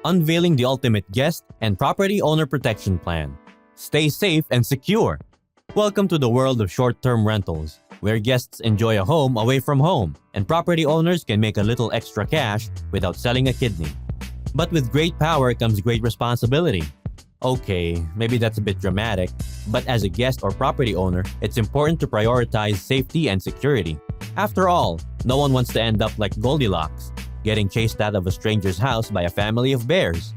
Unveiling the ultimate guest and property owner protection plan. Stay safe and secure. Welcome to the world of short-term rentals, where guests enjoy a home away from home, and property owners can make a little extra cash without selling a kidney. But with great power comes great responsibility. Okay, maybe that's a bit dramatic, but as a guest or property owner, it's important to prioritize safety and security. After all, no one wants to end up like Goldilocks, getting chased out of a stranger's house by a family of bears.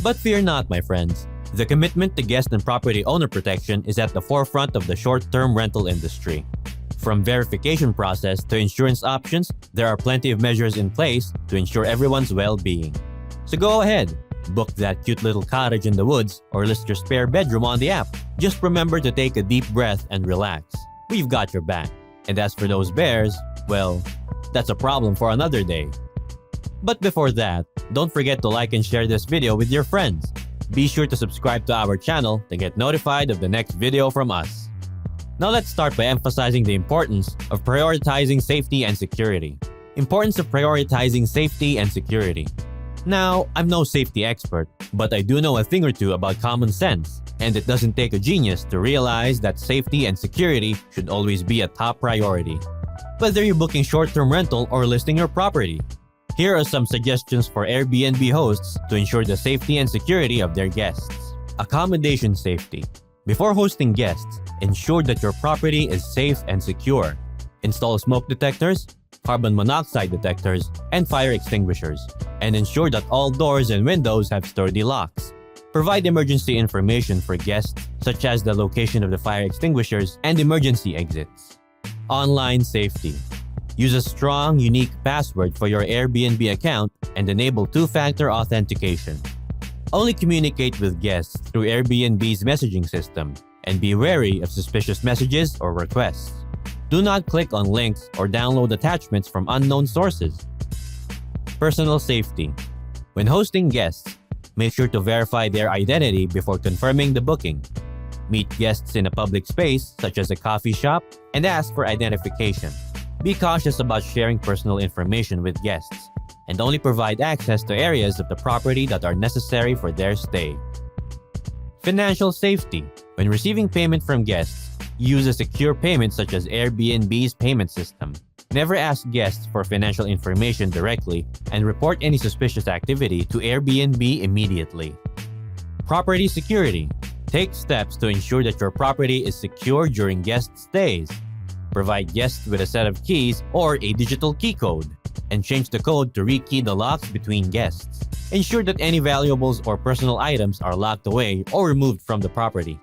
But fear not, my friends. The commitment to guest and property owner protection is at the forefront of the short-term rental industry. From verification process to insurance options, there are plenty of measures in place to ensure everyone's well-being. So go ahead, book that cute little cottage in the woods or list your spare bedroom on the app. Just remember to take a deep breath and relax. We've got your back. And as for those bears, well, that's a problem for another day. But before that, don't forget to like and share this video with your friends. Be sure to subscribe to our channel to get notified of the next video from us. Now let's start by emphasizing the importance of prioritizing safety and security. Importance of prioritizing safety and security. Now, I'm no safety expert, but I do know a thing or two about common sense, and it doesn't take a genius to realize that safety and security should always be a top priority. Whether you're booking short-term rental or listing your property, here are some suggestions for Airbnb hosts to ensure the safety and security of their guests. Accommodation safety. Before hosting guests, ensure that your property is safe and secure. Install smoke detectors, carbon monoxide detectors, and fire extinguishers, and ensure that all doors and windows have sturdy locks. Provide emergency information for guests, such as the location of the fire extinguishers and emergency exits. Online safety. Use a strong, unique password for your Airbnb account and enable two-factor authentication. Only communicate with guests through Airbnb's messaging system, and be wary of suspicious messages or requests. Do not click on links or download attachments from unknown sources. Personal safety. When hosting guests, make sure to verify their identity before confirming the booking. Meet guests in a public space, such as a coffee shop, and ask for identification. Be cautious about sharing personal information with guests, and only provide access to areas of the property that are necessary for their stay. Financial safety. When receiving payment from guests, use a secure payment such as Airbnb's payment system. Never ask guests for financial information directly, and report any suspicious activity to Airbnb immediately. Property security. Take steps to ensure that your property is secure during guest stays. Provide guests with a set of keys or a digital key code, and change the code to rekey the locks between guests. Ensure that any valuables or personal items are locked away or removed from the property.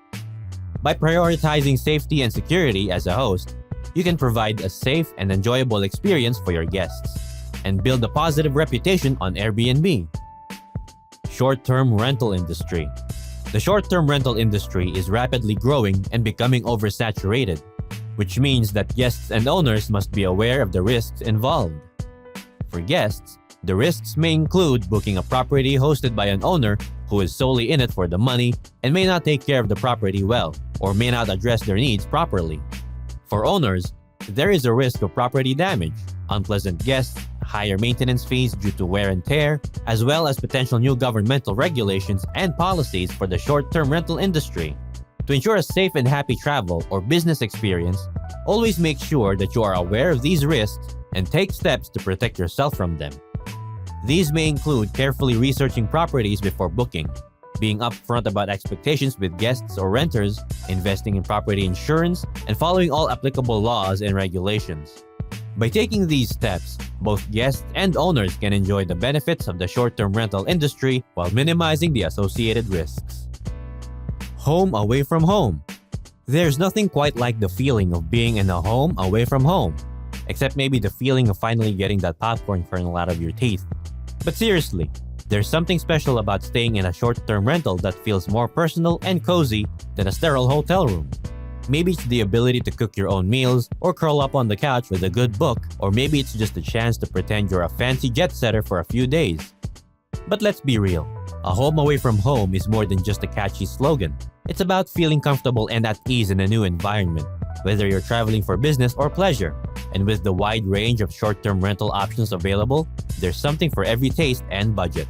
By prioritizing safety and security as a host, you can provide a safe and enjoyable experience for your guests, and build a positive reputation on Airbnb. Short-term rental industry. The short-term rental industry is rapidly growing and becoming oversaturated, which means that guests and owners must be aware of the risks involved. For guests, the risks may include booking a property hosted by an owner who is solely in it for the money and may not take care of the property well, or may not address their needs properly. For owners, there is a risk of property damage, unpleasant guests, higher maintenance fees due to wear and tear, as well as potential new governmental regulations and policies for the short-term rental industry. To ensure a safe and happy travel or business experience, always make sure that you are aware of these risks and take steps to protect yourself from them. These may include carefully researching properties before booking, being upfront about expectations with guests or renters, investing in property insurance, and following all applicable laws and regulations. By taking these steps, both guests and owners can enjoy the benefits of the short-term rental industry while minimizing the associated risks. Home away from home. There's nothing quite like the feeling of being in a home away from home, except maybe the feeling of finally getting that popcorn kernel out of your teeth. But seriously, there's something special about staying in a short-term rental that feels more personal and cozy than a sterile hotel room. Maybe it's the ability to cook your own meals or curl up on the couch with a good book, or maybe it's just a chance to pretend you're a fancy jet setter for a few days. But let's be real, a home away from home is more than just a catchy slogan. It's about feeling comfortable and at ease in a new environment, whether you're traveling for business or pleasure. And with the wide range of short-term rental options available, there's something for every taste and budget.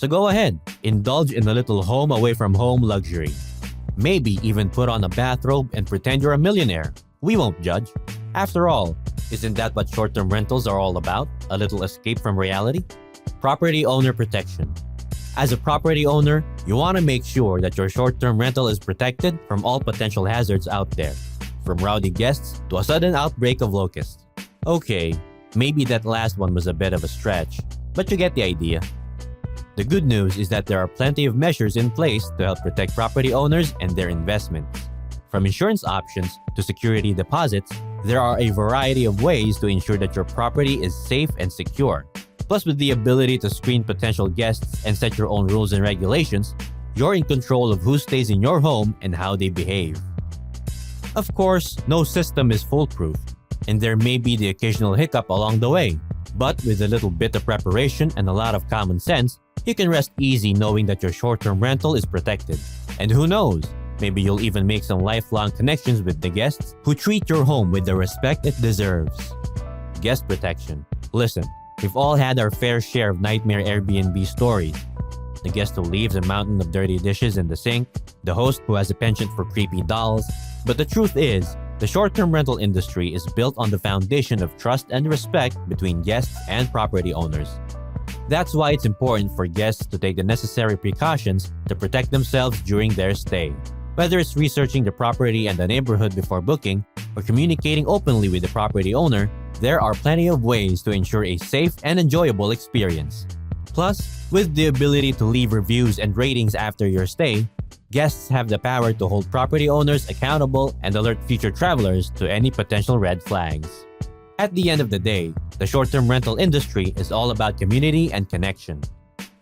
So go ahead, indulge in a little home away from home luxury. Maybe even put on a bathrobe and pretend you're a millionaire. We won't judge. After all, isn't that what short-term rentals are all about? A little escape from reality? Property owner protection. As a property owner, you want to make sure that your short-term rental is protected from all potential hazards out there, from rowdy guests to a sudden outbreak of locusts. Okay, maybe that last one was a bit of a stretch, but you get the idea. The good news is that there are plenty of measures in place to help protect property owners and their investments. From insurance options to security deposits, there are a variety of ways to ensure that your property is safe and secure. Plus, with the ability to screen potential guests and set your own rules and regulations, you're in control of who stays in your home and how they behave. Of course, no system is foolproof, and there may be the occasional hiccup along the way. But with a little bit of preparation and a lot of common sense, you can rest easy knowing that your short-term rental is protected. And who knows, maybe you'll even make some lifelong connections with the guests who treat your home with the respect it deserves. Guest protection. Listen, we've all had our fair share of nightmare Airbnb stories. The guest who leaves a mountain of dirty dishes in the sink, the host who has a penchant for creepy dolls. But the truth is, the short-term rental industry is built on the foundation of trust and respect between guests and property owners. That's why it's important for guests to take the necessary precautions to protect themselves during their stay. Whether it's researching the property and the neighborhood before booking, or communicating openly with the property owner, there are plenty of ways to ensure a safe and enjoyable experience. Plus, with the ability to leave reviews and ratings after your stay, guests have the power to hold property owners accountable and alert future travelers to any potential red flags. At the end of the day, the short-term rental industry is all about community and connection.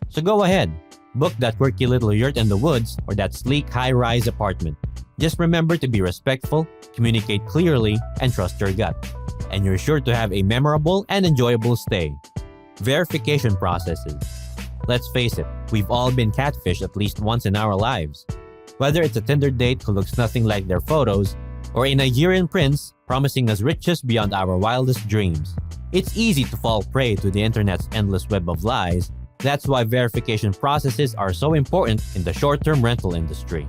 So go ahead, book that quirky little yurt in the woods or that sleek high-rise apartment. Just remember to be respectful, communicate clearly, and trust your gut. And you're sure to have a memorable and enjoyable stay. Verification processes. Let's face it, we've all been catfished at least once in our lives. Whether it's a Tinder date who looks nothing like their photos, or a Nigerian prince promising us riches beyond our wildest dreams. It's easy to fall prey to the internet's endless web of lies. That's why verification processes are so important in the short-term rental industry.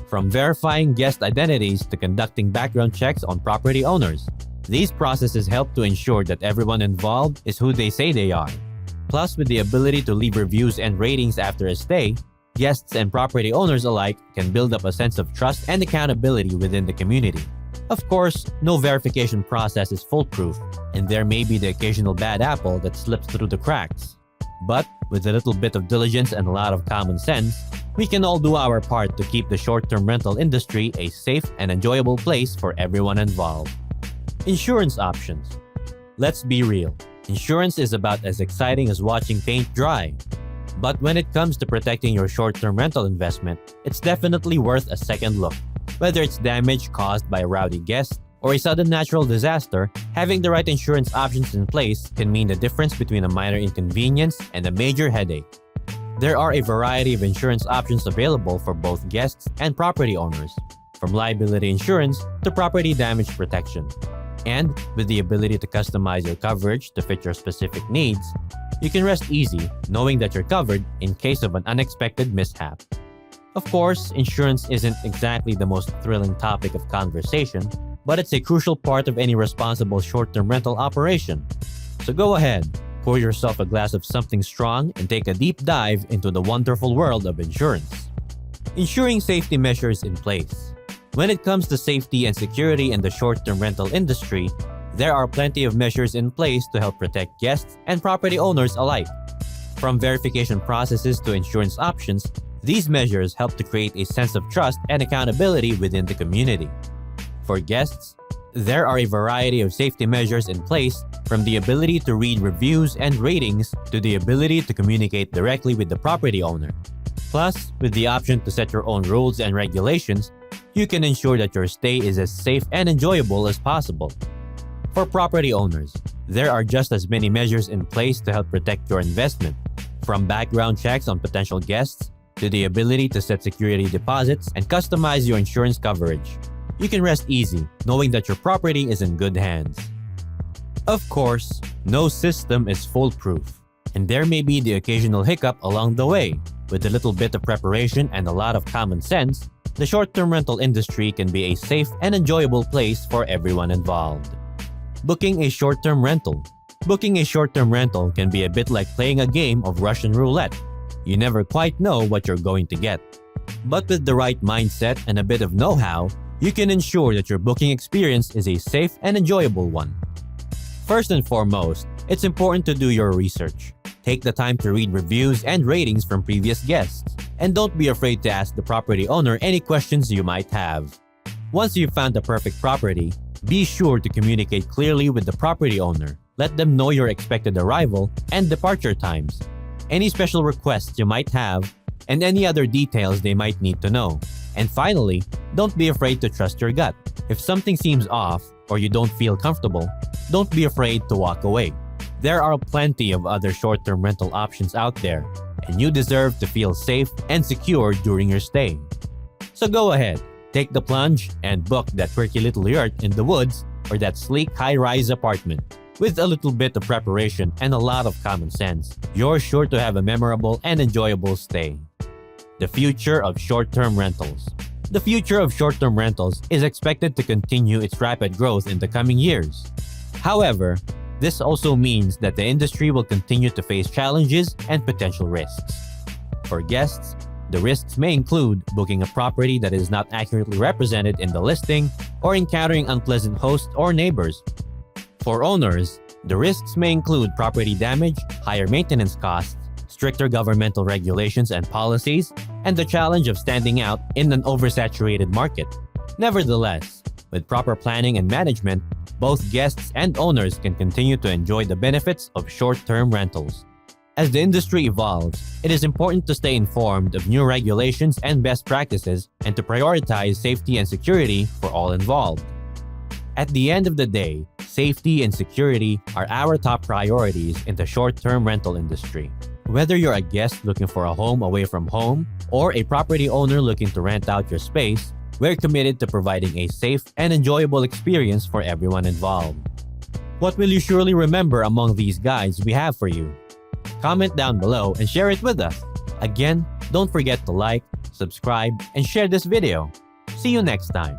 From verifying guest identities to conducting background checks on property owners, these processes help to ensure that everyone involved is who they say they are. Plus, with the ability to leave reviews and ratings after a stay, guests and property owners alike can build up a sense of trust and accountability within the community. Of course, no verification process is foolproof, and there may be the occasional bad apple that slips through the cracks. But with a little bit of diligence and a lot of common sense, we can all do our part to keep the short-term rental industry a safe and enjoyable place for everyone involved. Insurance options. Let's be real. Insurance is about as exciting as watching paint dry. But when it comes to protecting your short-term rental investment, it's definitely worth a second look. Whether it's damage caused by a rowdy guest or a sudden natural disaster, having the right insurance options in place can mean the difference between a minor inconvenience and a major headache. There are a variety of insurance options available for both guests and property owners, from liability insurance to property damage protection. And with the ability to customize your coverage to fit your specific needs, you can rest easy knowing that you're covered in case of an unexpected mishap. Of course, insurance isn't exactly the most thrilling topic of conversation, but it's a crucial part of any responsible short-term rental operation. So go ahead, pour yourself a glass of something strong and take a deep dive into the wonderful world of insurance. Ensuring safety measures in place. When it comes to safety and security in the short-term rental industry, there are plenty of measures in place to help protect guests and property owners alike. From verification processes to insurance options, these measures help to create a sense of trust and accountability within the community. For guests, there are a variety of safety measures in place, from the ability to read reviews and ratings to the ability to communicate directly with the property owner. Plus, with the option to set your own rules and regulations, you can ensure that your stay is as safe and enjoyable as possible. For property owners, there are just as many measures in place to help protect your investment, from background checks on potential guests to the ability to set security deposits and customize your insurance coverage. You can rest easy knowing that your property is in good hands. Of course, no system is foolproof. And there may be the occasional hiccup along the way. With a little bit of preparation and a lot of common sense, the short-term rental industry can be a safe and enjoyable place for everyone involved. Booking a short-term rental. Booking a short-term rental can be a bit like playing a game of Russian roulette. You never quite know what you're going to get. But with the right mindset and a bit of know-how, you can ensure that your booking experience is a safe and enjoyable one. First and foremost, it's important to do your research. Take the time to read reviews and ratings from previous guests, and don't be afraid to ask the property owner any questions you might have. Once you've found the perfect property, be sure to communicate clearly with the property owner. Let them know your expected arrival and departure times, any special requests you might have, and any other details they might need to know. And finally, don't be afraid to trust your gut. If something seems off or you don't feel comfortable, don't be afraid to walk away. There are plenty of other short-term rental options out there, and you deserve to feel safe and secure during your stay. So go ahead, take the plunge and book that quirky little yurt in the woods or that sleek high-rise apartment. With a little bit of preparation and a lot of common sense, you're sure to have a memorable and enjoyable stay. The future of short-term rentals. The future of short-term rentals is expected to continue its rapid growth in the coming years. However, this also means that the industry will continue to face challenges and potential risks. For guests, the risks may include booking a property that is not accurately represented in the listing or encountering unpleasant hosts or neighbors. For owners, the risks may include property damage, higher maintenance costs, stricter governmental regulations and policies, and the challenge of standing out in an oversaturated market. Nevertheless, with proper planning and management, both guests and owners can continue to enjoy the benefits of short-term rentals. As the industry evolves, it is important to stay informed of new regulations and best practices and to prioritize safety and security for all involved. At the end of the day, safety and security are our top priorities in the short-term rental industry. Whether you're a guest looking for a home away from home or a property owner looking to rent out your space, we're committed to providing a safe and enjoyable experience for everyone involved. What will you surely remember among these guides we have for you? Comment down below and share it with us. Again, don't forget to like, subscribe, and share this video. See you next time.